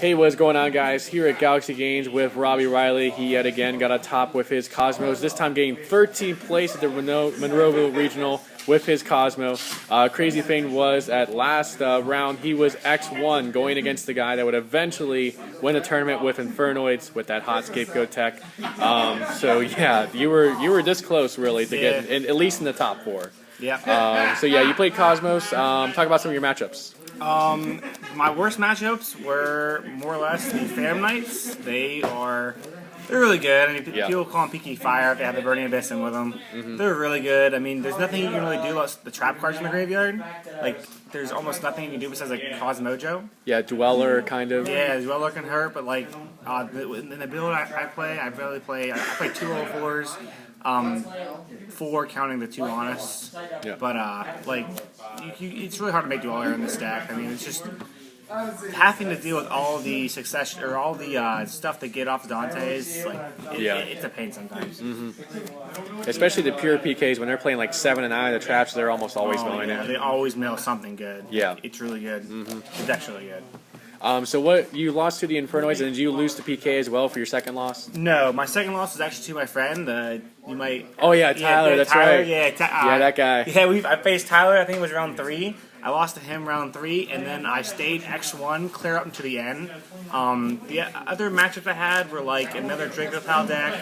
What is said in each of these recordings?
Hey, what's going on, guys? Here at Galaxy Games with Robbie Riley. He yet again got a top with his Kozmos, this time getting 13th place at the Monroeville Regional with his Kozmo. Crazy thing was, at last round, he was X1 going against the guy that would eventually win the tournament with Infernoids with that hot scapegoat tech. So yeah, you were this close, really, to get at least in the top 4. Yeah. So yeah, you played Kozmos. Talk about some of your matchups. My worst matchups were more or less the Phantom Knights. They're really good. I mean, people call them Peaky Fire if they have the Burning Abyss in with them. They're really good. I mean, there's nothing you can really do about the trap cards in the graveyard. Like, there's almost nothing you can do besides like Kozmojo. Yeah, Dweller kind of. Yeah, Dweller can hurt, but like in the build I play, I play 2 04s. 4 counting the 2 honest, but like it's really hard to make Dweller in this deck. I mean, it's just having to deal with all the succession or all the stuff that get off Dante's. Like, it's a pain sometimes. Especially the pure PKs when they're playing like 7 and 9 of the traps, they're almost always milling it. They always mill something good. Yeah, it's really good. The deck's really good. So what, you lost to the Infernoids, and did you lose to PK as well for your second loss? No, my second loss was actually to my friend. You might. Oh yeah, Tyler. That's Tyler, right. Yeah, that guy. Yeah, I faced Tyler. I think it was round 3. I lost to him round 3, and then I stayed X1 clear up until the end. The other matchups I had were like another Dragopal deck.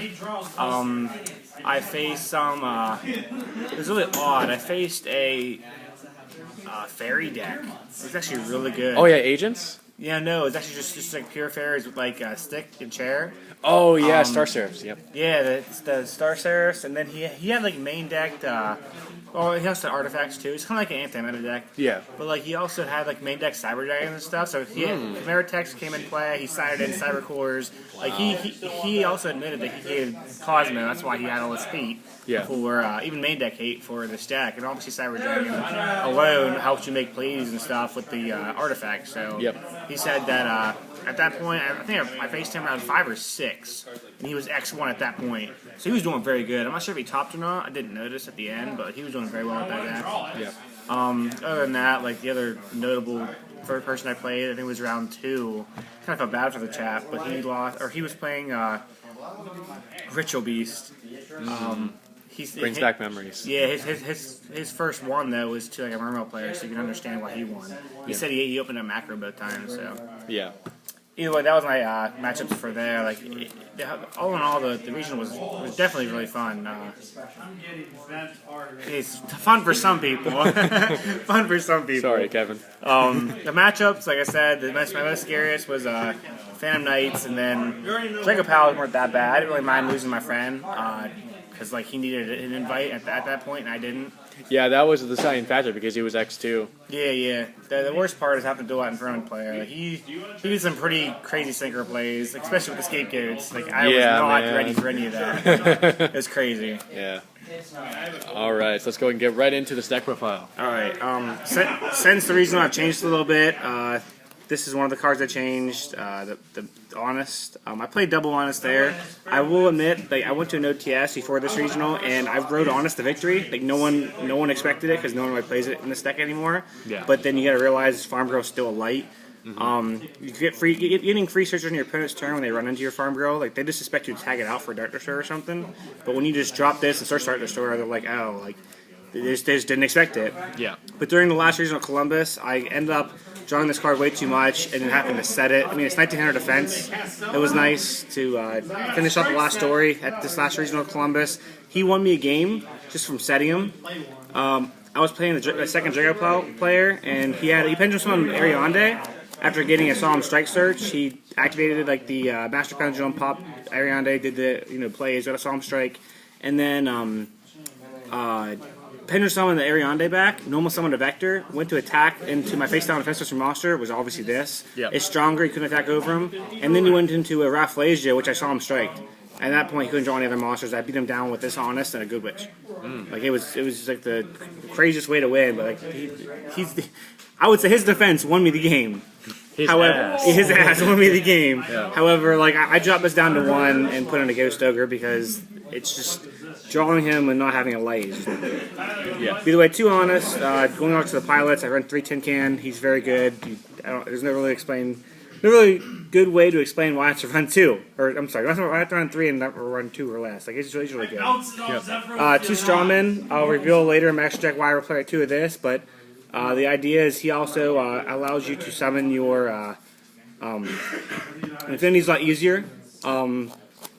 I faced some. It was really odd. I faced a fairy deck. It was actually really good. Oh yeah, agents. Yeah, no, it's actually just like pure fairies with like stick and chair. Oh yeah, Star Seraphs. Yep. Yeah, the Star Seraphs, and then he had like main decked. Well, he also had artifacts too. It's kind of like an anti-meta deck. Yeah. But like he also had like main deck Cyber Dragons and stuff. So he had Meritex came in play. He sided in Cyber Cores. Like he also admitted that he hated Kozmo. That's why he had all his hate for even main deck hate for this deck. And obviously Cyber Dragon alone helps you make plays and stuff with the artifacts. So he said that at that point, I think I faced him around 5 or 6, and he was X1 at that point. So he was doing very good. I'm not sure if he topped or not. I didn't notice at the end, but he was doing very well with that deck. Other than that, like the other notable third person I played, I think it was round 2. Kind of felt bad for the chap, but he lost, or he was playing Ritual Beast. Brings back memories. Yeah, his first one though was to like a Mermail player, so you can understand why he won. He said he opened a macro both times, so yeah. Either way, that was my matchups for there. Like, all in all, the region was definitely really fun. It's fun for some people. Fun for some people. Sorry, Kevin. The matchups, like I said, my most scariest was Phantom Knights, and then Dragopal weren't that bad. I didn't really mind losing my friend because like he needed an invite at that point, and I didn't. Yeah, that was the deciding factor because he was X2. Yeah. The worst part is having to do it in front of a player. Like he did some pretty crazy synchro plays, especially with the scapegoats. Like I was not ready for any of that. It was crazy. Yeah. All right, so let's go and get right into this deck profile. All right. Since the reason I've changed a little bit, this is one of the cards I changed. The Honest. I played double Honest there. I will admit, like I went to an OTS before this regional, and I rode Honest to victory. Like no one expected it because no one really plays it in this deck anymore. Yeah. But then you got to realize Farm Girl's still a light. You get getting free searches on your opponent's turn when they run into your Farm Girl. Like they just expect you to tag it out for Dark Destroyer or something. But when you just drop this and start Dark Destroyer, they're like, oh, like they just didn't expect it. Yeah. But during the last regional Columbus, I ended up drawing this card way too much and then having to set it. I mean, it's 1900 defense. It was nice to finish up the last story at this last regional Columbus. He won me a game just from setting him. I was playing the second Dragopal player, and he pendulum summoned Ariande. After getting a Solemn Strike Search, he activated like the Master Pendulum, popped Ariande, did the plays, got a Solemn Strike, and then Pendulum summoned the Ariande back, normal summoned a Vector, went to attack into my face down defenseless monster, was obviously this. Yep. It's stronger, he couldn't attack over him. And then he went into a Rafflesia, which I saw him strike. At that point, he couldn't draw any other monsters. I beat him down with this Honest and a Good Witch. Like it was just like the craziest way to win, but like I would say his defense won me the game. His ass won me the game. Yeah. However, like I dropped this down to 1 and put in a Ghost Ogre because it's just drawing him and not having a light is just not good. Yeah. Either way, 2 Honest. Going on to the pilots, I run 3 Tin Can. He's very good. There's no really good way to explain why it's a run 2. Or, I'm sorry, why it's a run 3 and not run 2 or less. Like, it's really good. Yep. 2 strawmen, I'll reveal later in Master Deck why we're playing 2 of this, but the idea is he also allows you to summon your Infinity's a lot easier.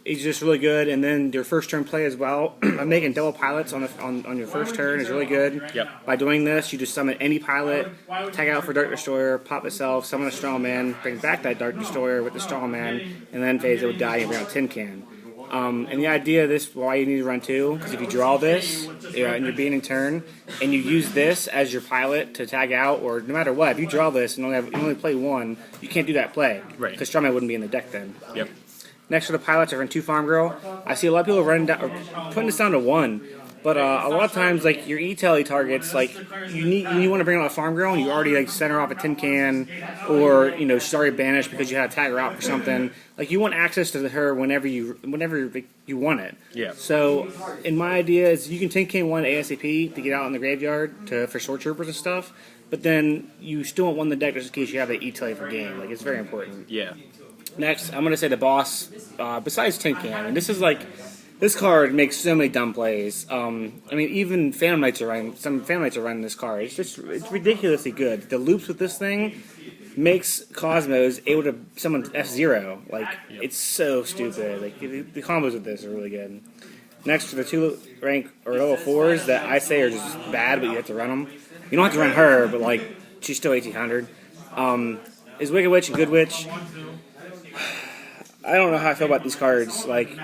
He's just really good, and then your first turn play as well. Making double pilots on your first turn is really good. Yep. By doing this, you just summon any pilot, tag out for Dark Destroyer, pop itself, summon a Strong Man, bring back that Dark Destroyer with the Strong Man, and then phase it would die and bring out Tin Can. And the idea of this, why you need to run 2, because if you draw this in your beginning turn, and you use this as your pilot to tag out, or no matter what, if you draw this and you only play 1, you can't do that play. Right. Because Strongman wouldn't be in the deck then. Yep. Next for the pilots, I run 2 Farm Girl. I see a lot of people running down, or putting this down to 1. But a lot of times, like, your E-Telly targets, like, you want to bring out a Farm Girl, and you already, like, send her off a Tin Can, or, she's already banished because you had to tag her out for something. Like, you want access to her whenever you want it. Yeah. So, in my idea is you can Tin Can 1 ASAP to get out in the graveyard for Sword Troopers and stuff, but then you still want 1 in the deck just in case you have the E-Telly for game. Like, it's very important. Yeah. Next, I'm going to say the boss, besides Tin Can, and this is like, this card makes so many dumb plays. I mean, even Phantom Knights are running this card. It's ridiculously good. The loops with this thing makes Kozmo's able to summon F-Zero. Like, it's so stupid. Like, the combos with this are really good. Next, for the 2 rank or level 4s that I say are just bad, but you have to run them. You don't have to run her, but, like, she's still 1800. Is Wicked Witch and Good Witch. I don't know how I feel about these cards. Like,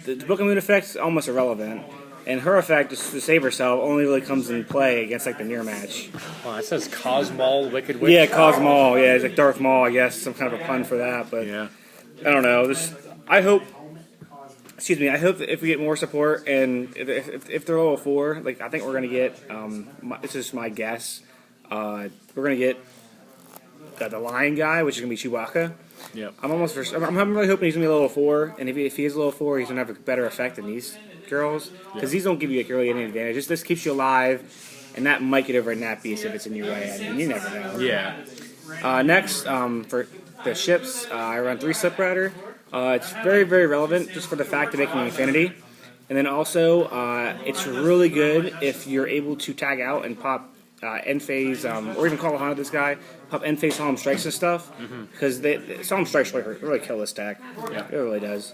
the Book of Moon effect's almost irrelevant, and her effect, just to save herself, only really comes in play against, like, the mirror match. Oh, it says Kozmo, Wicked Witch? Yeah, Kozmo. Yeah, it's like Darth Maul, I guess. Some kind of a pun for that, but yeah. I don't know. I hope that if we get more support, and if they're level 4, like, I think we're going to get, this is my guess, we're going to get the Lion guy, which is going to be Chewbacca. Yep. I'm really hoping he's going to be level 4, and if he is level 4, he's going to have a better effect than these girls, because these don't give you, like, really any advantage. This keeps you alive, and that might get over a Nat Beast if it's in your way. I mean, you never know. Yeah. Next, for the ships, I run 3 Slip Rider. It's very, very relevant just for the fact of making Infinity. And then also, it's really good if you're able to tag out and pop end phase, or even call upon this guy, pop end phase Solemn Strikes and stuff, because Solemn Strikes really kill this deck. Yeah. It really does.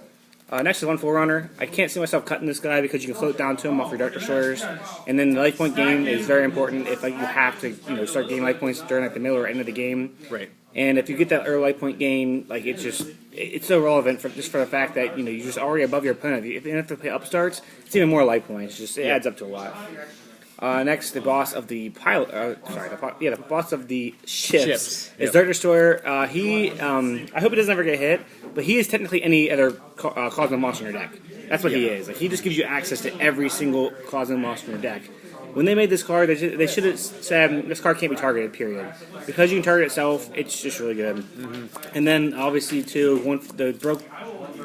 Next is 1 Forerunner. I can't see myself cutting this guy because you can float down to him off your Dark Destroyers, and then the life point gain is very important if, like, you have to start gaining life points during, like, the middle or end of the game. Right. And if you get that early life point gain, like, it's so relevant for the fact that you're just already above your opponent. If you have to play upstarts, it's even more life points. It adds up to a lot. Next, the boss of the pilot. The boss of the ships is Dark Destroyer. I hope it doesn't ever get hit, but he is technically any other Kozmo monster in your deck. That's what he is. Like, he just gives you access to every single Kozmo monster in your deck. When they made this card, they should have said this card can't be targeted. Period. Because you can target itself, it's just really good. And then obviously too,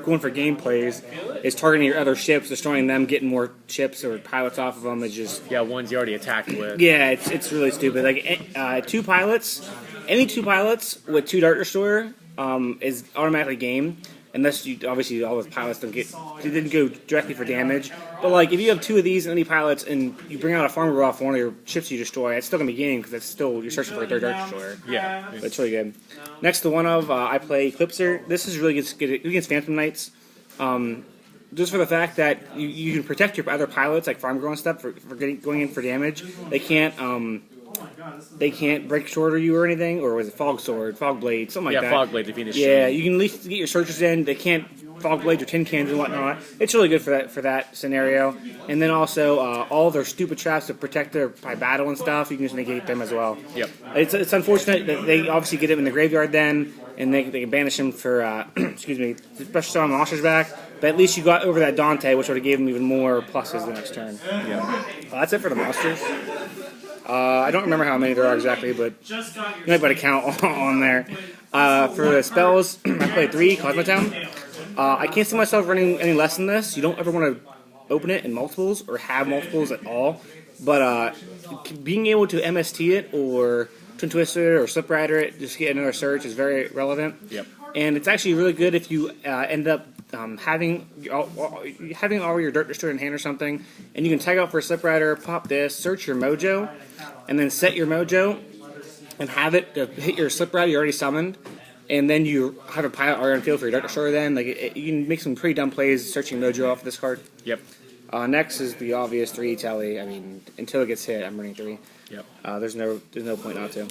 going for game plays is targeting your other ships, destroying them, getting more ships or pilots off of them. Is just ones you already attacked with. Yeah, it's really stupid. Like 2 pilots, any 2 pilots with 2 Dark Destroyer is automatically game. Unless obviously all the pilots didn't go directly for damage. But, like, if you have 2 of these and any pilots and you bring out a Farm Girl off one of your ships you destroy, it's still going to be game because you're searching for a third Dark Destroyer. Yeah. But it's really good. Next to one of, I play Eclipser. This is really good against Phantom Knights. Just for the fact that you can protect your other pilots, like Farm Girl and stuff, for going in for damage. They can't break sword you or anything, or was it Fog Sword, Fog Blade, something like that. Yeah, Fog Blade to finish. Yeah, you can at least get your searchers in. They can't Fog Blades or Tin Cans and whatnot. It's really good for that scenario. And then also all their stupid traps to protect their by battle and stuff, you can just negate them as well. Yep. It's unfortunate that they obviously get them in the graveyard then, and they can banish them for special summon monsters back. But at least you got over that Dante, which would have gave them even more pluses the next turn. Yeah. That's it for the monsters. I don't remember how many there are exactly, but you might better count on there. For the spells, I played 3 Cosmotown. I can't see myself running any less than this. You don't ever want to open it in multiples or have multiples at all. But being able to MST it or Twin Twister or Slip Rider it, just get another search is very relevant. Yep. And it's actually really good if you end up having all your Dirt Destroyer in hand or something, and you can tag out for a Slip Rider, pop this, search your mojo, and then set your mojo, and have it hit your Slip Rider you already summoned, and then you have a pilot already on field for your Dirt Destroyer. Then you can make some pretty dumb plays searching mojo off this card. Yep. Next is the obvious 3 telly. I mean, until it gets hit, I'm running 3. Yep. There's no point not to.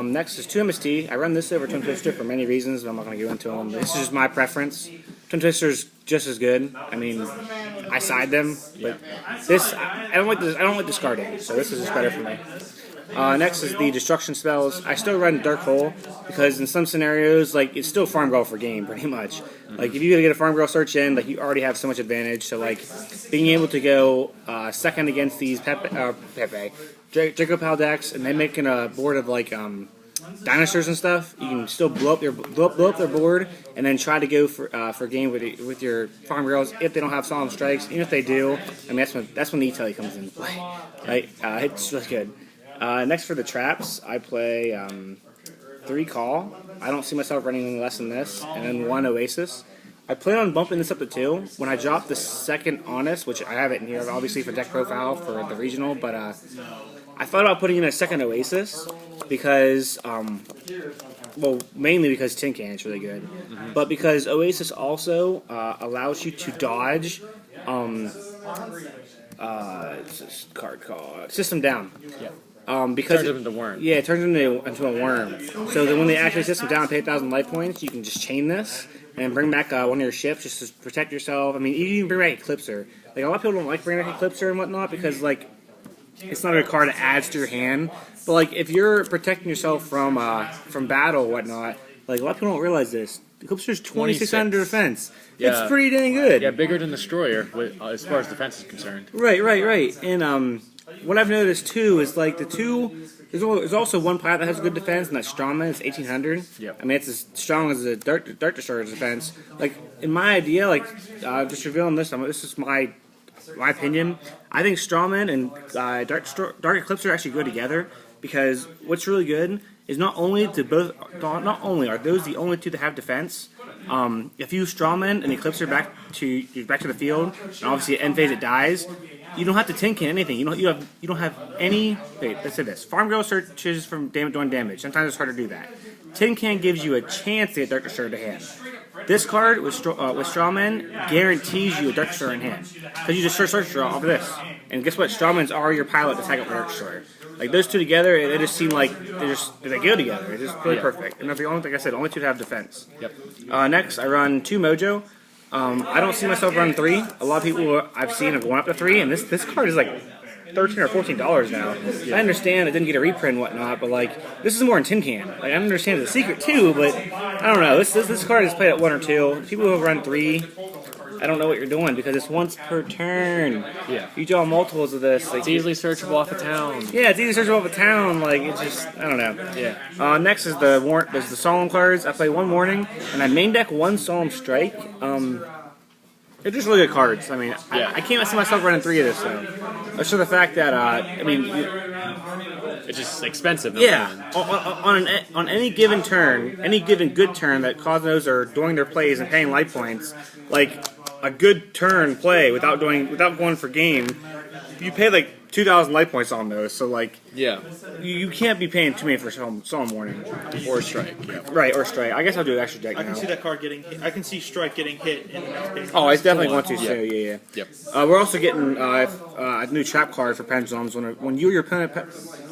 Next is 2 MST. I run this over Twin Twister for many reasons, but I'm not going to go into them. This is just my preference. Twin Twister's just as good. I mean, I side them, but this I don't like discarding, so this is just better for me. Next is the destruction spells. I still run Dark Hole because in some scenarios, like it's still farm girl for game pretty much. Like if you gotta get a farm girl search in, like you already have so much advantage. So like being able to go second against these Draco Pal decks, and then making a board of like dinosaurs and stuff, you can still blow up their board, and then try to go for game with your farm girls if they don't have solemn strikes. Even if they do, I mean that's when the E-Telly comes into play. Right? It's really good. Next for the traps, I play 3 Call. I don't see myself running any less than this, and then 1 Oasis. I plan on bumping this up to 2. When I drop the second Honest, which I have it in here, obviously for deck profile for the regional, but I thought about putting in a second Oasis because, mainly because Tin Can is really good, but because Oasis also allows you to dodge card called System Down. Yeah. Because it turns into a worm. Yeah, it turns into a worm. So that when they actually system down and pay 1,000 life points, you can just chain this and bring back one of your ships just to protect yourself. I mean, you can bring back Eclipser. Like a lot of people don't like bringing back Eclipser and whatnot because like it's not a card that adds to your hand. But like if you're protecting yourself from battle or whatnot, like a lot of people don't realize this. Eclipser's 2,600 defense. Yeah. It's pretty dang good. Yeah, bigger than Destroyer as far as defense is concerned. Right. And what I've noticed too is like there's also one pilot that has good defense, and that's Strawman. It's 1,800. Yep. I mean, it's as strong as the Dart Destroyer's defense. Like in my idea, like just revealing this, this is my opinion. I think Strawman and Dark Eclipser actually go together because what's really good is not only are those the only 2 that have defense. If you Strawman and Eclipser back to the field, and obviously at end phase it dies. You don't have to tin can anything. You don't have any. Wait, let's say this. Farm Girl searches from doing damage. Sometimes it's hard to do that. Tin can gives you a chance to get Dark Destroyer to hand. This card with Strawman guarantees you a Dark Destroyer in hand because you just search draw off of this. And guess what? Strawman's are your pilot to tag up Dark Destroyer. Like those 2 together, they just seem like they go together. It's just really perfect. And they're the only, like I said, only 2 to have defense. Yep. Next, I run 2 Mojo. I don't see myself running 3. A lot of people I've seen have gone up to 3, and this card is like $13 or $14 now. Yeah. I understand it didn't get a reprint and whatnot, but like this is more in Tin Can. Like I understand the secret too, but I don't know. This card is played at 1 or 2. People who run 3, I don't know what you're doing because it's once per turn. Yeah. You draw multiples of this. Like, it's easily searchable off a town. Yeah, it's easily searchable off a town. Like it's just I don't know. Yeah. Next is there's the Solemn cards. I play 1 Warning, and I main deck 1 Solemn Strike. They're just really good cards. I mean, yeah. I can't see myself running 3 of this though. That's for the fact that it's just expensive. Yeah. On any given turn, any given good turn that Kozmos are doing their plays and paying life points, like a good turn play without going for game, you pay like 2,000 life points on those. So like, yeah, you can't be paying too many for Solemn Warning or Strike. Yeah. Right, or Strike. I guess I'll do an extra deck. I can see that card getting hit. I can see Strike getting hit in the next game. Oh, it's definitely going to. So yeah. Yep. We're also getting a new trap card for pendulums. When you or your opponent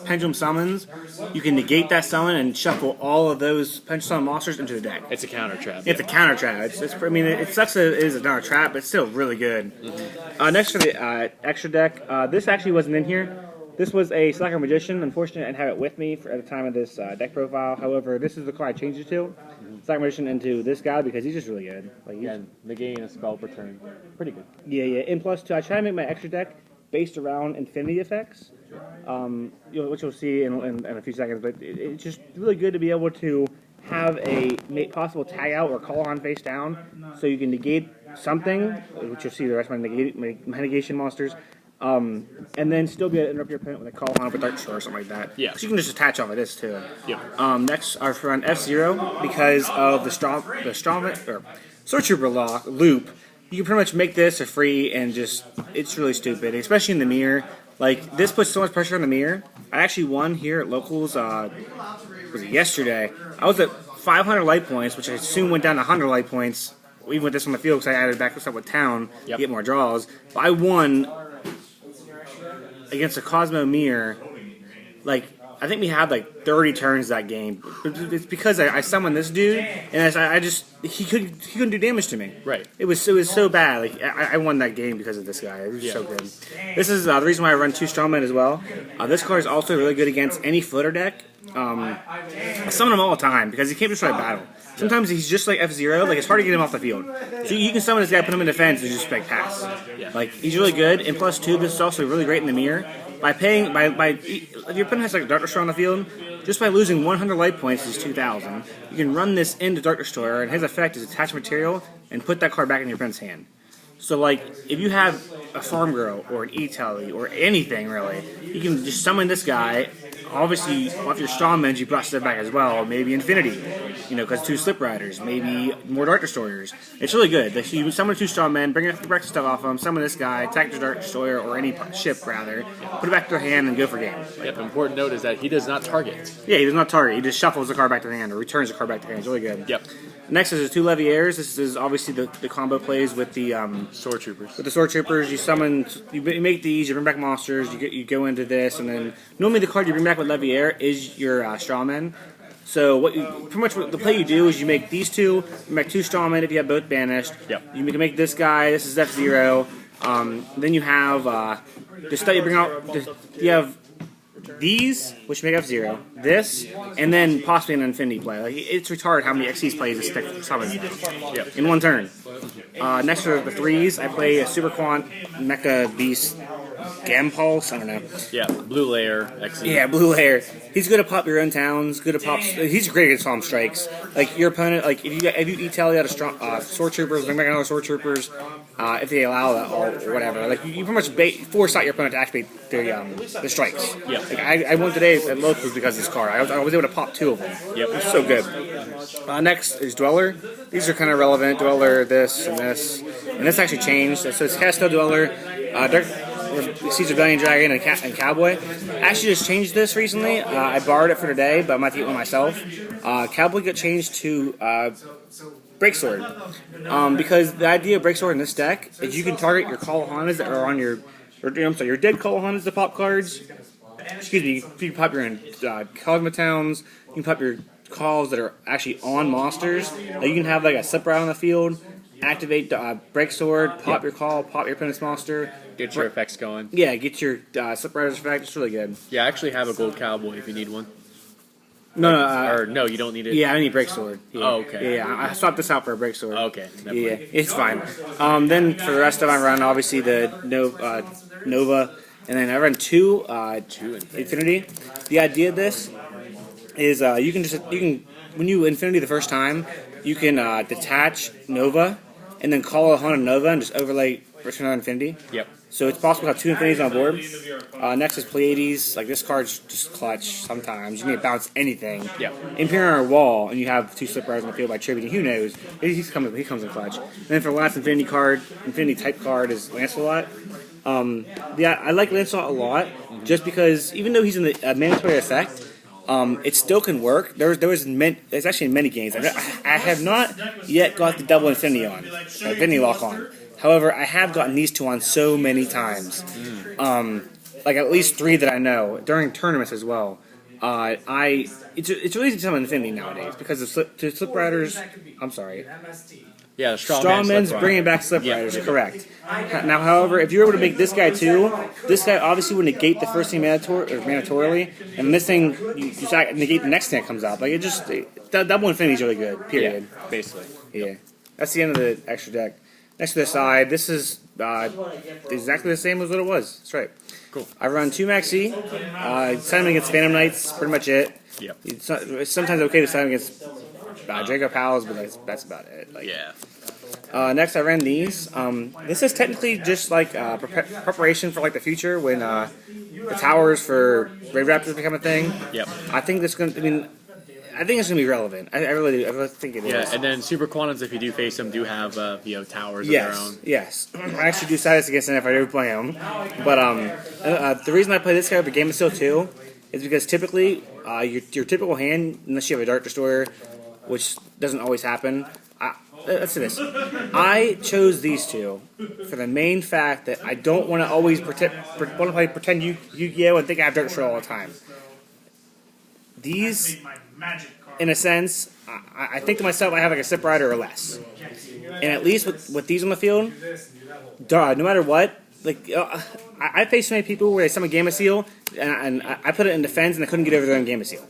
pendulum summons, you can negate that summon and shuffle all of those pendulum summon monsters into the deck. It's a counter trap. It's a counter trap. It sucks that it is another trap, but it's still really good. Mm-hmm. Next for the extra deck, this actually wasn't in here. This was a Slacker Magician. Unfortunately, I didn't have it with me at the time of this deck profile. However, this is the card I changed it to. Slacker Magician into this guy because he's just really good. Like negating a spell per turn. Pretty good. Yeah. And plus, too, I try to make my extra deck based around infinity effects, which you'll see in a few seconds. But it's just really good to be able to have a possible tag out or call on face down, so you can negate something, which you'll see the rest of my negation monsters. and then still be able to interrupt your opponent with a call on with Dark Destroyer or something like that. Yeah. So you can just attach off of this too. Yeah. Next, our friend F-Zero, because of the Sword Trooper loop, you can pretty much make this a free and just, it's really stupid, especially in the mirror. Like, this puts so much pressure on the mirror. I actually won here at Locals, was it yesterday? I was at 500 light points, which I soon went down to 100 light points, even with this on the field, because I added back stuff with Town to get more draws. But I won against a Kozmo mirror, like, I think we had like 30 turns that game. It's because I summoned this dude, and I just he couldn't do damage to me. Right. It was so bad. Like I won that game because of this guy. It was so good. This is the reason why I run 2 Strongmen as well. This card is also really good against any footer deck. I summon him all the time because he can't destroy battle. Sometimes he's just like F-Zero, like it's hard to get him off the field. So you can summon this guy, put him in defense, and just like pass. Like he's really good. And plus 2, this is also really great in the mirror. If your opponent has like a Dark Destroyer on the field, just by losing 100 light points is 2,000. You can run this into Dark Destroyer, and his effect is attach material and put that card back in your opponent's hand. So like, if you have a Farm Girl or an E-Telly or anything really, you can just summon this guy. Obviously, off your Strongmen, you brought stuff back as well. Maybe Infinity, because 2 Slip Riders, maybe more Dark Destroyers. It's really good. You summon 2 Strongmen, bring the breakfast stuff off them, summon this guy, attack your Dark Destroyer or any ship rather, put it back to their hand and go for game. Yep. Important note is that he does not target. Yeah, he does not target. He just shuffles the card back to the hand or returns the card back to the hand. It's really good. Yep. Next is the 2 Leviaires. This is obviously the combo plays with the Sword Troopers. With the Sword Troopers, you summon, you make these, you bring back monsters, you go into this, and then normally the card you bring back with Leviaire is your Strawman. So pretty much the play you do is you make these 2, you make 2 Strawmen if you have both banished. Yep. You can make this guy. This is F-Zero. Then you have the stuff you bring out. You have these, which make F-Zero, this, and then possibly an Infinity play. Like it's retarded how many XCs plays this stick summons in one turn. Next are the 3s. I play a Super Quant Mecha Beast Gampulse. I don't know. Yeah, blue layer XC. Yeah, blue layer. He's good to pop your own towns. Good to pop. He's great against Palm Strikes. Like your opponent, like if you E-Tally out a strong Sword Troopers, bring back another Sword Troopers, if they allow that or whatever. Like you pretty much force out your opponent to activate the strikes. Yeah. Like I won today at locals because of this card. I was able to pop 2 of them. Yep. It's so good. Next is Dweller. These are kind of relevant. Dweller, this, and this. And this actually changed. So it's Castel Dweller, Caesar Rebellion Dragon, and Cowboy. I actually just changed this recently. I borrowed it for today, but I might get one myself. Cowboy got changed to Breaksword. Because the idea of Breaksword in this deck is you can target your Kalahanas that are on your dead Kalahanas to pop cards. Excuse me, you can pop your Kozmo Towns, you can pop your calls that are actually on monsters. You can have like a Slip Ride on the field, activate Breaksword, pop your call, pop your opponent's monster. Get your effects going. Yeah, get your Slip Rider's effect. It's really good. Yeah, I actually have a gold cowboy if you need one. No, no, you don't need it. Yeah, I need Breaksword. Yeah. Oh, okay. Yeah, I swapped this out for a Breaksword. Okay. Yeah, it's fine. Then for the rest of my run, obviously the Nova, and then I run 2 Infinity. The idea of this is you can when you Infinity the first time, you can detach Nova and then call a Haunted Nova and just overlay Return on Infinity. Yep. So it's possible to have 2 Infinities on board. Next is Pleiades. Like this card's just clutch sometimes. You can bounce anything. Yep. Imperial wall, and you have 2 Slip Riders on the field by tributing. Who knows? He comes in clutch. And then for the last Infinity type card is Lancelot. I like Lancelot a lot, just because even though he's in the mandatory effect, it still can work. There's actually many games. I have not yet got the double Infinity Lock on. However, I have gotten these 2 on so many times. Like at least 3 that I know during tournaments as well. It's really easy to summon Infinity nowadays because of Slip Riders. I'm sorry. Yeah, Strawman's bringing back Slip Riders, correct. Now, however, if you were able to make this guy too, this guy obviously would negate the first thing mandatorily, and this thing, you negate the next thing that comes out. Like, double Infinity is really good, period. Yeah, basically. Yeah. That's the end of the extra deck. Next to the side, this is exactly the same as what it was. That's right. Cool. I run 2 Maxi. Sign him against Phantom Knights, pretty much it. Yep. It's sometimes okay to sign him against Draco Pals, but that's about it. Like, yeah. Next, I ran these. This is technically just like preparation for like the future when the towers for Raid Raptors become a thing. Yep. I think this going. I mean, I think it's gonna be relevant. I really do. I really think it is. Yeah, and then Super Quantums, if you do face them, do have towers of Yes, their own. yes. I actually do status against them if I ever play them. But the reason I play this guy with Game of Steel 2 is because typically your typical hand, unless you have a Dark Destroyer, which doesn't always happen. Let's do this. I chose these two for the main fact that I don't want to always pretend Yu-Gi-Oh! And think I have Dark Destroyer all the time. These, in a sense, I think to myself I have like a Slip Rider or less. And at least with these on the field, no matter what, like I faced so many people where they summon Gamma Seal and I put it in defense and they couldn't get over their own Gamma Seal.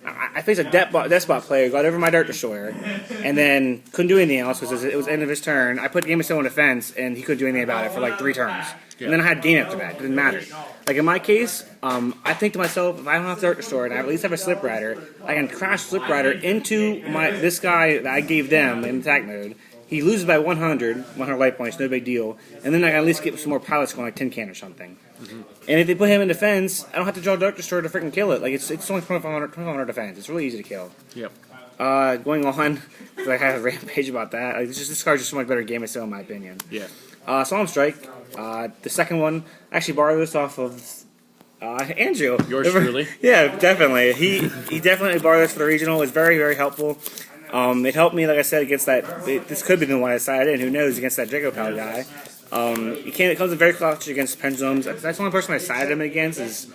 I faced a Despot player, got over my Dark Destroyer, and then couldn't do anything else because it was the end of his turn. I put Gamma Seal in defense and he couldn't do anything about it for like 3 turns. Yeah. And then I had game after that. It didn't matter. Like in my case, I think to myself, if I don't have Dark Destroyer and I at least have a Slip Rider, I can crash Slip Rider into this guy that I gave them in attack mode. He loses by 100 life points, no big deal. And then I can at least get some more pilots going, like Tin Can or something. Mm-hmm. And if they put him in defense, I don't have to draw Dark Destroyer to freaking kill it. Like it's only 2,500 defense. It's really easy to kill. Yep. Going on, I have a rampage about that. Like, this card's just so much better Game of Steel in my opinion. Yeah. Solemn Strike. The second one, I actually borrowed this off of Andrew. Yours truly. Yeah, definitely. He definitely borrowed this for the regional. It's very, very helpful. It helped me, like I said, against that. This could be the one I sided in. Who knows? Against that Draco Pal guy. It comes in very clutch against pendulums. That's the only person I sided him against is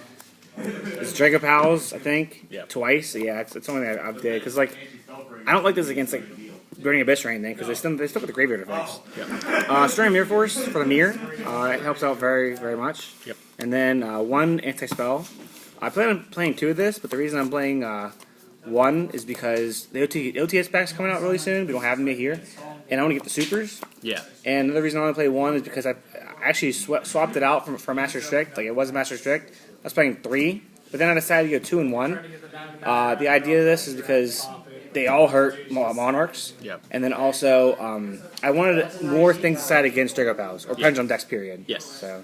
Draco Pals. I think twice. Yeah, it's only I did because like I don't like this against like Burning Abyss or anything because they still put the graveyard effects. Yeah. Stirring Mirror Force for the mirror. It helps out very, very much. Yep. And then 1 anti-spell. I plan on playing 2 of this, but the reason I'm playing 1 is because the OTS pack's coming out really soon. We don't have them yet here. And I want to get the supers. Yeah. And another reason I want to play 1 is because I actually swapped it out for Master Strict. Like, it was Master Strict. I was playing 3, but then I decided to go 2 and 1. The idea of this is because they all hurt Monarchs. Yep. And then also, I wanted more things to side against Draco Pals, or Pendulum decks, period. Yes. So,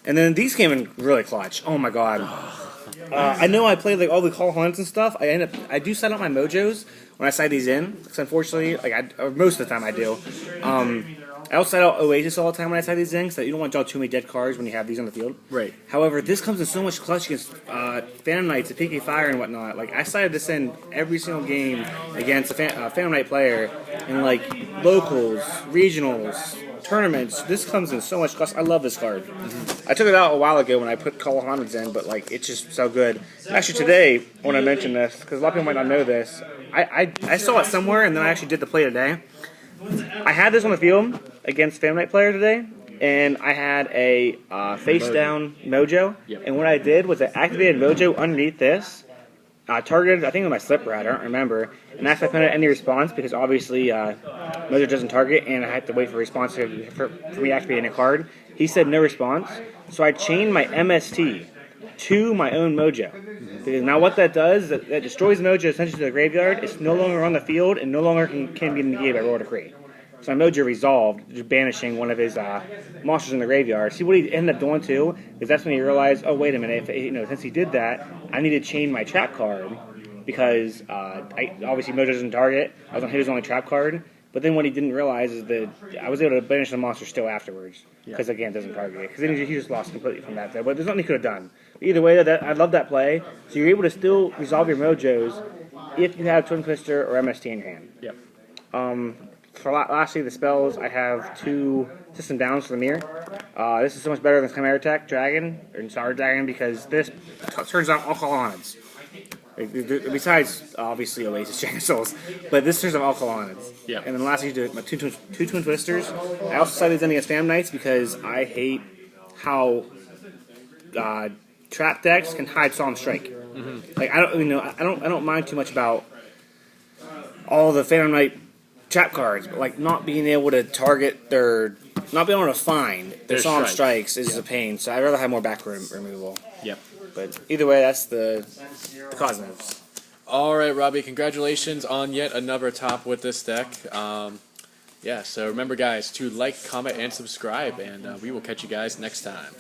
and then these came in really clutch. Oh my god. I know I played like all the Call Hunts and stuff. I do set up my mojos when I side these in, because unfortunately, most of the time I do. I also set out Oasis all the time when I side these in, because you don't want to draw too many dead cards when you have these on the field. Right. However, this comes in so much clutch against Phantom Knights, the PK Fire and whatnot. Like, I sided this in every single game against a Phantom Knight player in like locals, regionals, tournaments. This comes in so much clutch. I love this card. Mm-hmm. I took it out a while ago when I put Call of Hundreds in, but like it's just so good. Actually, today I want to mention this because a lot of people might not know this. I saw it somewhere and then I actually did the play today. I had this on the field against Phantom Knight player today, and I had a face down Mojo. Yep. And what I did was I activated Mojo underneath this. Targeted, I think it was my Slip Rider, I don't remember, and asked if I put any response because obviously Mojo doesn't target, and I had to wait for a response for me activating a card. He said no response, so I chained my MST to my own Mojo. Because now what that does, that destroys Mojo essentially to the graveyard. It's no longer on the field and no longer can be negated by Royal Decree. So my Mojo resolved, just banishing one of his monsters in the graveyard. See what he ended up doing too, because that's when he realized, oh wait a minute, since he did that, I need to chain my trap card because obviously Mojo doesn't target. I was on his only trap card. But then what he didn't realize is that I was able to banish the monster still afterwards because again it doesn't target it. Because then he just lost completely from that. But there's nothing he could have done. Either way, I love that play. So you're able to still resolve your Mojos if you have Twin Twister or MST in hand. Yep. Lastly, the spells, I have 2 system downs for the mirror. This is so much better than Chimera Tech Dragon or Sour Dragon because this turns on all colonnades. Besides, obviously, Oasis Dragon Souls, but this turns on all colonnades. Yeah. And then lastly, you do my two Twin Twisters. I also decided to against Phantom Knights because I hate how trap decks can hide Solemn Strike. Mm-hmm. Like I don't mind too much about all the Phantom Knight trap cards, but like not being able to target not being able to find their Solemn Strikes is a pain. So I'd rather have more back removal. Yep. But either way, that's the Cosmos. All right, Robbie, congratulations on yet another top with this deck. Yeah, so remember, guys, to like, comment, and subscribe, and we will catch you guys next time.